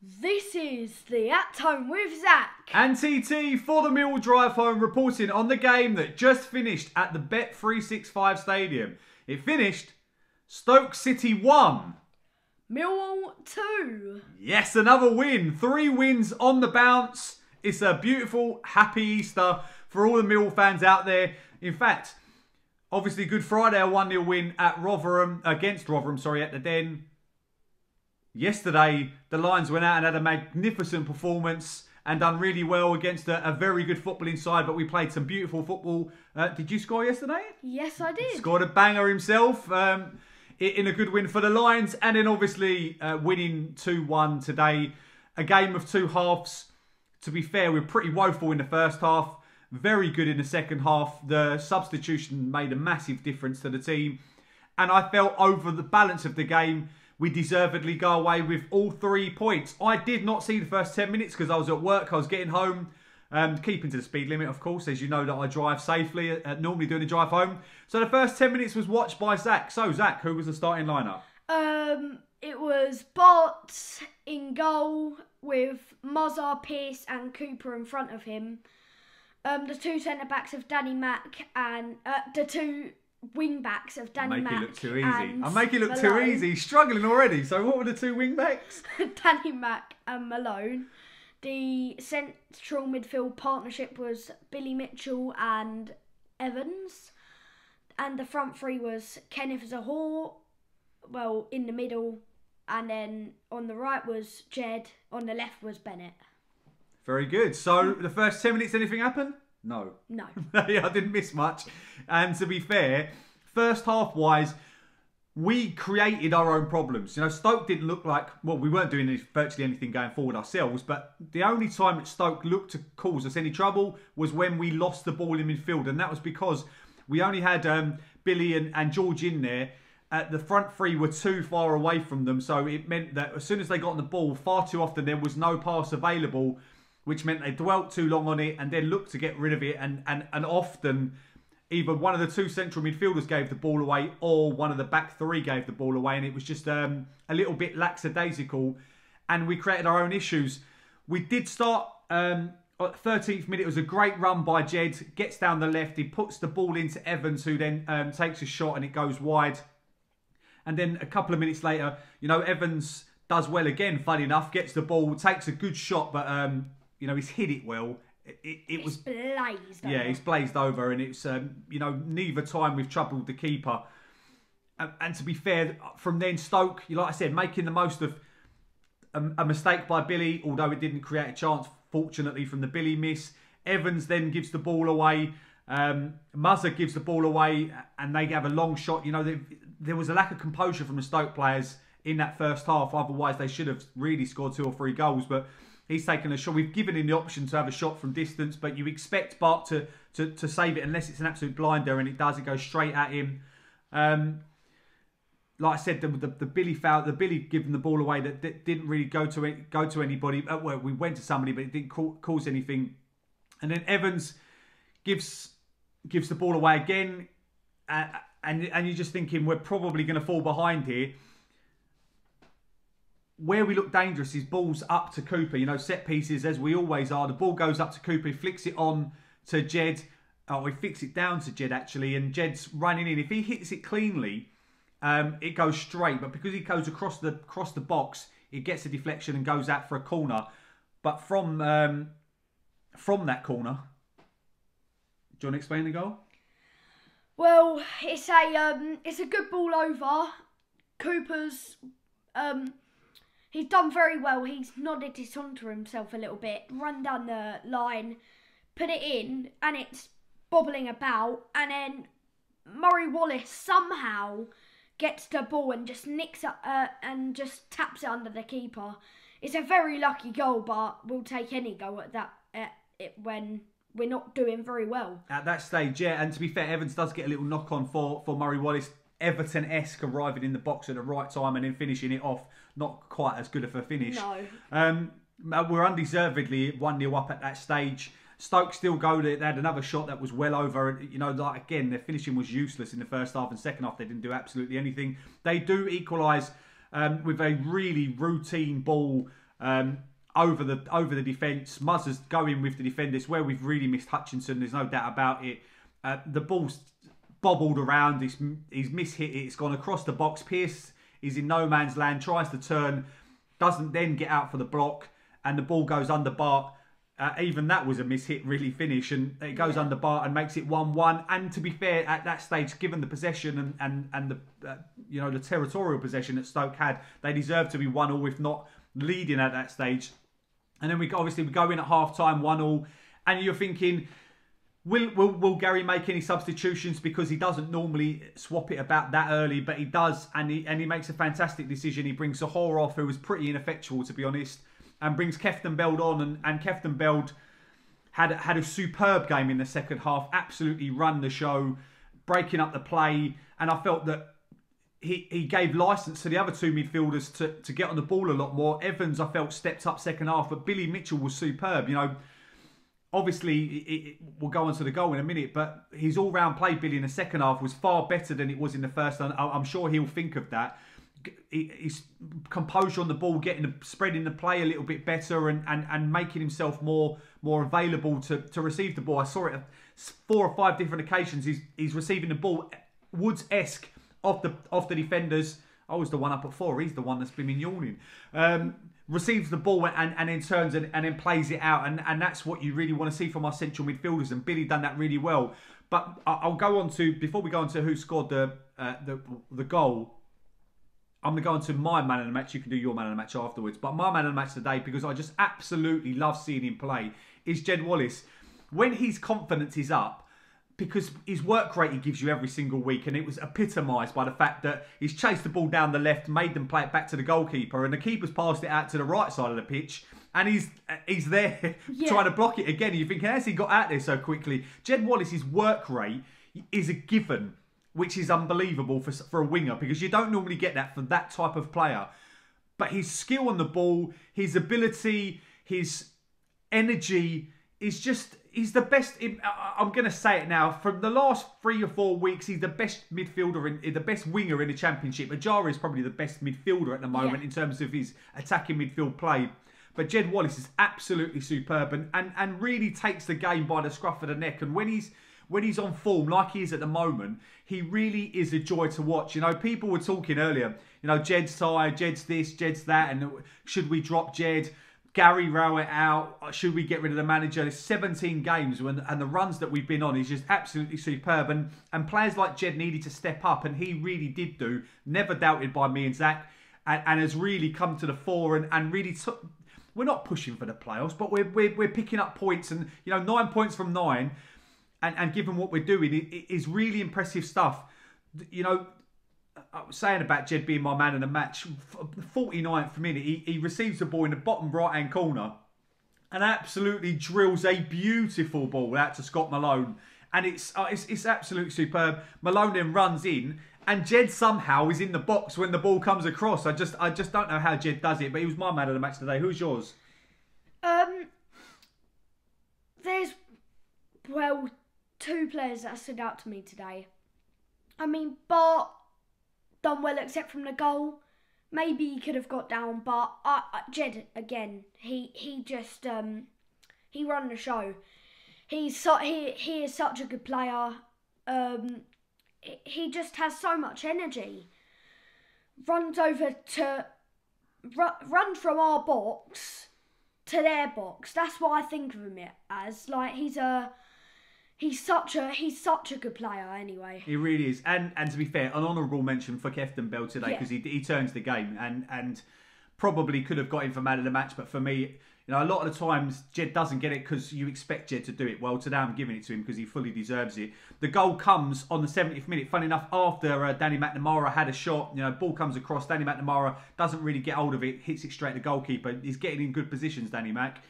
This is the At Home with Zac and TT for the Millwall drive home, reporting on the game that just finished at the Bet365 Stadium. It finished Stoke City 1. Millwall 2. Yes, another win. 3 wins on the bounce. It's a beautiful, happy Easter for all the Millwall fans out there. In fact, obviously Good Friday, a 1-0 win at against Rotherham, at the Den. Yesterday, the Lions went out and had a magnificent performance and done really well against a very good footballing side, but we played some beautiful football. Did you score yesterday? Yes, I did. Scored a banger himself in a good win for the Lions. And then obviously winning 2-1 today. A game of two halves. To be fair, we were pretty woeful in the first half. Very good in the second half. The substitution made a massive difference to the team. And I felt over the balance of the game, we deservedly go away with all 3 points. I did not see the first 10 minutes because I was at work. I was getting home, keeping to the speed limit, of course. As you know that I drive safely, normally doing the drive home. So the first 10 minutes was watched by Zac. So Zac, who was the starting lineup? It was Bart in goal with Muzzer, Pearce and Cooper in front of him. The 2 centre-backs of Danny Mack and the 2 wing-backs of Danny Mack. I make it look too easy. I make it look too easy. He's struggling already. So what were the 2 wing-backs? Danny Mack and Malone. The central midfield partnership was Billy Mitchell and Evans. And the front 3 was Kenneth Zahor, well, in the middle. And then on the right was Jed. On the left was Bennett. Very good. So the first 10 minutes, anything happen? No. No. Yeah, I didn't miss much. And to be fair, first half wise, we created our own problems. You know, Stoke didn't look like, well, we weren't doing virtually anything going forward ourselves, but the only time that Stoke looked to cause us any trouble was when we lost the ball in midfield. And that was because we only had Billy and George in there. The front 3 were too far away from them. So it meant that as soon as they got on the ball, far too often there was no pass available, which meant they dwelt too long on it and then looked to get rid of it. And often either one of the 2 central midfielders gave the ball away or one of the back 3 gave the ball away. And it was just a little bit lackadaisical. And we created our own issues. We did start at the 13th minute. It was a great run by Jed. Gets down the left. He puts the ball into Evans, who then takes a shot and it goes wide. And then a couple of minutes later, you know, Evans does well again, funny enough. Gets the ball, takes a good shot, but... you know, he's hit it well. It was blazed over. Yeah, it's blazed over, and it's you know, neither time we've troubled the keeper. And to be fair, from then Stoke, like I said, making the most of a mistake by Billy, although it didn't create a chance, fortunately, from the Billy miss. Evans then gives the ball away. Muzzer gives the ball away, and they have a long shot. You know, there was a lack of composure from the Stoke players in that first half. Otherwise, they should have really scored 2 or 3 goals, but he's taken a shot. We've given him the option to have a shot from distance, but you expect Bart to save it unless it's an absolute blinder, and it does. It goes straight at him. Like I said, the Billy foul, the Billy giving the ball away that didn't really go to anybody. Well, we went to somebody, but it didn't cause anything. And then Evans gives the ball away again, and you're just thinking we're probably going to fall behind here. Where we look dangerous is balls up to Cooper. You know, set pieces, as we always are. The ball goes up to Cooper. He flicks it on to Jed. Oh, he flicks it down to Jed, actually. And Jed's running in. If he hits it cleanly, it goes straight. But because he goes across the box, it gets a deflection and goes out for a corner. But from that corner... Do you want to explain the goal? Well, it's a good ball over. Cooper's... He's done very well. He's nodded it onto himself a little bit, run down the line, put it in, and it's bobbling about. And then Murray Wallace somehow gets the ball and just nicks it and just taps it under the keeper. It's a very lucky goal, but we'll take any goal at that when we're not doing very well. At that stage, yeah. And to be fair, Evans does get a little knock on for Murray Wallace. Everton-esque, arriving in the box at the right time and then finishing it off. Not quite as good of a finish. No. We're undeservedly 1-0 up at that stage. Stoke still go. They had another shot that was well over. You know, like again, their finishing was useless in the first half, and second half they didn't do absolutely anything. They do equalise with a really routine ball over the defence. Muzzer's going with the defenders where we've really missed Hutchinson. There's no doubt about it. The ball's bobbled around. He's mishit it. It's gone across the box. Pearce is in no man's land. Tries to turn. Doesn't then get out for the block. And the ball goes under Bart. Even that was a mishit, really finish. And it goes under Bart and makes it 1-1. And to be fair, at that stage, given the possession and the the territorial possession that Stoke had, they deserved to be 1-1, if not leading at that stage. And then we go in at half-time 1-1. And you're thinking, will Gary make any substitutions? Because he doesn't normally swap it about that early, but he does. And he makes a fantastic decision. He brings Sahora off, who was pretty ineffectual, to be honest, and brings Kieftenbeld on, and Kieftenbeld had a superb game in the second half, absolutely run the show, breaking up the play, and I felt that he gave licence to the other two midfielders to get on the ball a lot more. Evans, I felt, stepped up second half, but Billy Mitchell was superb. Obviously, we'll go on to the goal in a minute, but his all-round play, Billy, in the second half was far better than it was in the first, and I'm sure he'll think of that. His composure on the ball, spreading the play a little bit better, and making himself more available to receive the ball. I saw it at 4 or 5 different occasions. He's receiving the ball Woods-esque off the defenders. I was the one up at 4. He's the one that's been yawning. Receives the ball and then turns and then plays it out, and that's what you really want to see from our central midfielders. And Billy done that really well. But I'll go on to, before we go on to who scored the goal, I'm going to go on to my man of the match. You can do your man of the match afterwards. But my man of the match today, because I just absolutely love seeing him play, is Jed Wallace. When his confidence is up, because his work rate he gives you every single week, and it was epitomised by the fact that he's chased the ball down the left, made them play it back to the goalkeeper, and the keeper's passed it out to the right side of the pitch, and he's there trying to block it again. And you're thinking, how's he got out there so quickly? Jed Wallace's work rate is a given, which is unbelievable for a winger, because you don't normally get that for that type of player. But his skill on the ball, his ability, his energy is just... He's the best. I'm going to say it now. From the last 3 or 4 weeks, he's the best midfielder, the best winger in the Championship. Ajara is probably the best midfielder at the moment in terms of his attacking midfield play. But Jed Wallace is absolutely superb and really takes the game by the scruff of the neck. And when he's on form like he is at the moment, he really is a joy to watch. People were talking earlier. Jed's tired, Jed's this, Jed's that, and should we drop Jed? Gary Rowett out. Should we get rid of the manager? There's 17 games and the runs that we've been on is just absolutely superb. And players like Jed needed to step up, and he really did do. Never doubted by me and Zac, and has really come to the fore and really took. We're not pushing for the playoffs, but we're picking up points, and 9 points from 9, and given what we're doing, it is really impressive stuff. I was saying about Jed being my man in the match. 49th minute, he receives the ball in the bottom right-hand corner and absolutely drills a beautiful ball out to Scott Malone. And it's absolutely superb. Malone then runs in, and Jed somehow is in the box when the ball comes across. I just don't know how Jed does it, but he was my man of the match today. Who's yours? There's, 2 players that stood out to me today. I mean, Bart done well except from the goal. Maybe he could have got down, but Jed again. He just he run the show. He is such a good player. He just has so much energy. Runs over to run from our box to their box. That's what I think of him as. Like He's such a good player anyway. He really is. And to be fair, an honourable mention for Kieftenbeld today, because he turns the game and probably could have got him for man of the match. But for me, a lot of the times Jed doesn't get it because you expect Jed to do it. Well, today I'm giving it to him because he fully deserves it. The goal comes on the 70th minute. Funny enough, after Danny McNamara had a shot, ball comes across. Danny McNamara doesn't really get hold of it, hits it straight to the goalkeeper. He's getting in good positions, Danny Mac.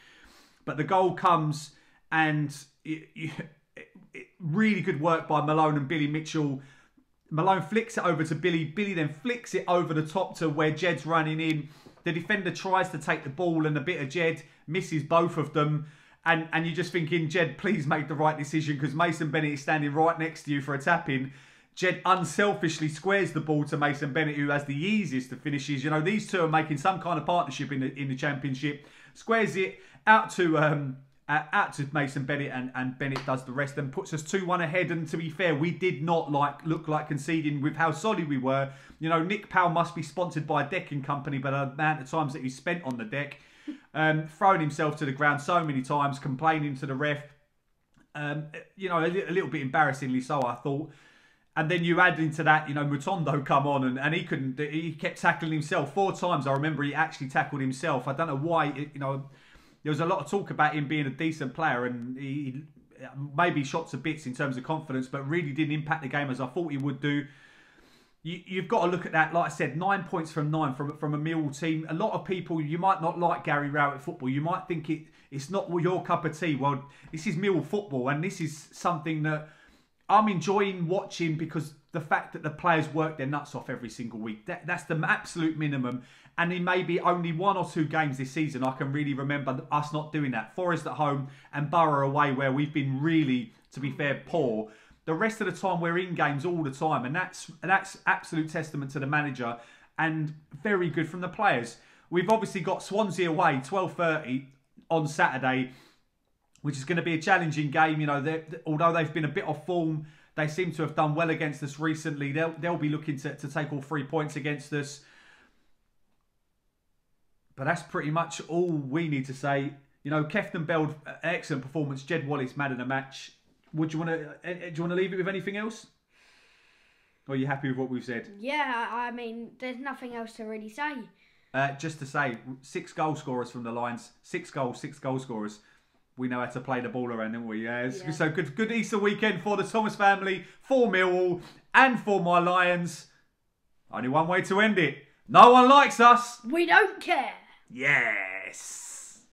But the goal comes and... really good work by Malone and Billy Mitchell. Malone flicks it over to Billy. Billy then flicks it over the top to where Jed's running in. The defender tries to take the ball, and a bit of Jed misses both of them. And you're just thinking, Jed, please make the right decision, because Mason Bennett is standing right next to you for a tap-in. Jed unselfishly squares the ball to Mason Bennett, who has the easiest of finishes. You know, these two are making some kind of partnership in the Championship. Squares it out to Mason Bennett, and Bennett does the rest and puts us 2-1 ahead. And to be fair, we did not look like conceding with how solid we were. You know, Nick Powell must be sponsored by a decking company, but the amount of times that he spent on the deck, throwing himself to the ground so many times, complaining to the ref. You know, a little bit embarrassingly so, I thought. And then you add into that, you know, Mutondo come on and he couldn't. He kept tackling himself 4 times. I remember he actually tackled himself. I don't know why. You know, there was a lot of talk about him being a decent player, and he maybe shot to bits in terms of confidence, but really didn't impact the game as I thought he would do. You've got to look at that. Like I said, 9 points from 9 from a Millwall team. A lot of people, you might not like Gary Rowett football. You might think it's not your cup of tea. Well, this is Millwall football, and this is something that I'm enjoying watching, because the fact that the players work their nuts off every single week, that's the absolute minimum. And in maybe only 1 or 2 games this season, I can really remember us not doing that. Forest at home and Borough away, where we've been really, to be fair, poor. The rest of the time, we're in games all the time. And that's absolute testament to the manager and very good from the players. We've obviously got Swansea away, 12:30 on Saturday, which is going to be a challenging game. You know, although they've been a bit off form, they seem to have done well against us recently. They'll be looking to take all 3 points against us. But that's pretty much all we need to say. You know, Kefton Bell, excellent performance. Jed Wallace, man of the match. Do you want to leave it with anything else? Or are you happy with what we've said? Yeah, I mean, there's nothing else to really say. Just to say, 6 goal scorers from the Lions. 6 goals, 6 goal scorers. We know how to play the ball around, don't we? Yeah. So good Easter weekend for the Thomas family, for Millwall, and for my Lions. Only one way to end it. No one likes us. We don't care. Yes.